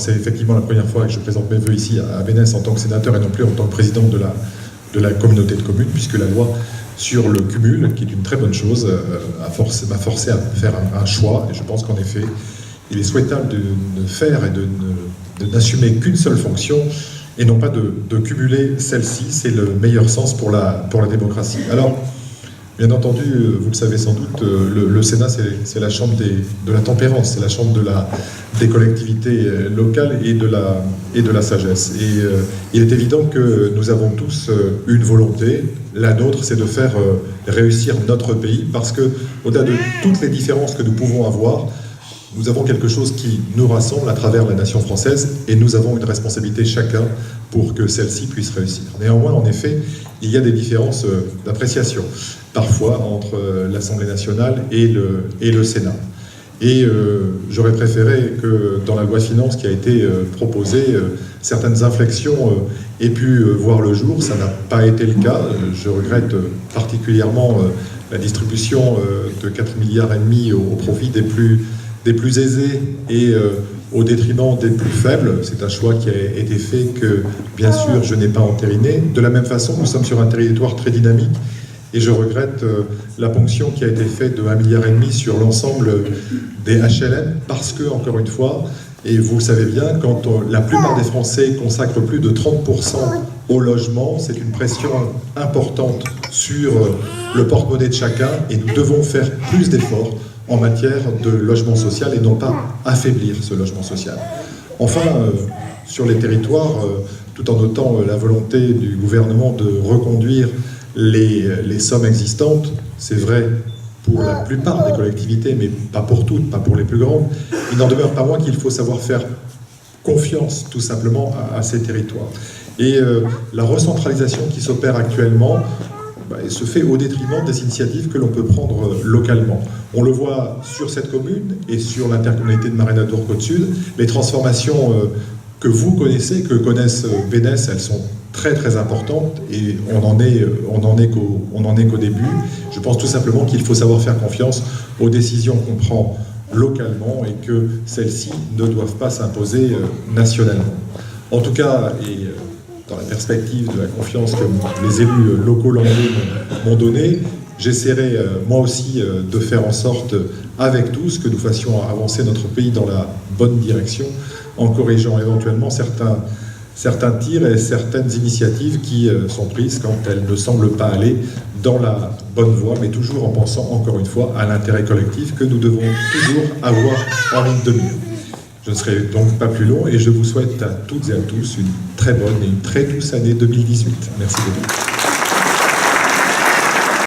C'est effectivement la première fois que je présente mes vœux ici à Vénesse en tant que sénateur et non plus en tant que président de la communauté de communes, puisque la loi sur le cumul, qui est une très bonne chose, m'a forcé à faire un choix. Et je pense qu'en effet, il est souhaitable de faire et d'assumer qu'une seule fonction et non pas de cumuler celle-ci. C'est le meilleur sens pour la démocratie. Alors, bien entendu, vous le savez sans doute, le Sénat, c'est la chambre de la tempérance, c'est la chambre des collectivités locales et de la sagesse. Et il est évident que nous avons tous une volonté. La nôtre, c'est de faire réussir notre pays, parce que, au-delà de toutes les différences que nous pouvons avoir, nous avons quelque chose qui nous rassemble à travers la nation française, et nous avons une responsabilité chacun pour que celle-ci puisse réussir. Néanmoins, en effet, il y a des différences d'appréciation, parfois entre l'Assemblée nationale et le Sénat. Et j'aurais préféré que dans la loi de finances qui a été proposée, certaines inflexions aient pu voir le jour. Ça n'a pas été le cas. Je regrette particulièrement la distribution de 4,5 milliards au profit des plus aisés et au détriment des plus faibles. C'est un choix qui a été fait que, bien sûr, je n'ai pas entériné. De la même façon, nous sommes sur un territoire très dynamique et je regrette la ponction qui a été faite de 1,5 milliard sur l'ensemble des HLM, parce que, encore une fois, et vous le savez bien, quand la plupart des Français consacrent plus de 30% au logement, c'est une pression importante sur le porte-monnaie de chacun, et nous devons faire plus d'efforts en matière de logement social et non pas affaiblir ce logement social. Enfin, sur les territoires, tout en notant la volonté du gouvernement de reconduire les sommes existantes, c'est vrai pour la plupart des collectivités, mais pas pour toutes, pas pour les plus grandes, il n'en demeure pas moins qu'il faut savoir faire confiance tout simplement à ces territoires. Et la recentralisation qui s'opère actuellement se fait au détriment des initiatives que l'on peut prendre localement. On le voit sur cette commune et sur l'intercommunalité de Maréna-Tours-Côte-Sud. Les transformations que vous connaissez, que connaissent Vénesse, elles sont très très importantes, et on n'en est qu'au début. Je pense tout simplement qu'il faut savoir faire confiance aux décisions qu'on prend localement et que celles-ci ne doivent pas s'imposer nationalement. En tout cas, et dans la perspective de la confiance que les élus locaux landais m'ont donnée, j'essaierai moi aussi de faire en sorte, avec tous, que nous fassions avancer notre pays dans la bonne direction, en corrigeant éventuellement certains tirs et certaines initiatives qui sont prises quand elles ne semblent pas aller dans la bonne voie, mais toujours en pensant, encore une fois, à l'intérêt collectif que nous devons toujours avoir en ligne de mire. Je ne serai donc pas plus long et je vous souhaite à toutes et à tous une très bonne et une très douce année 2018. Merci beaucoup.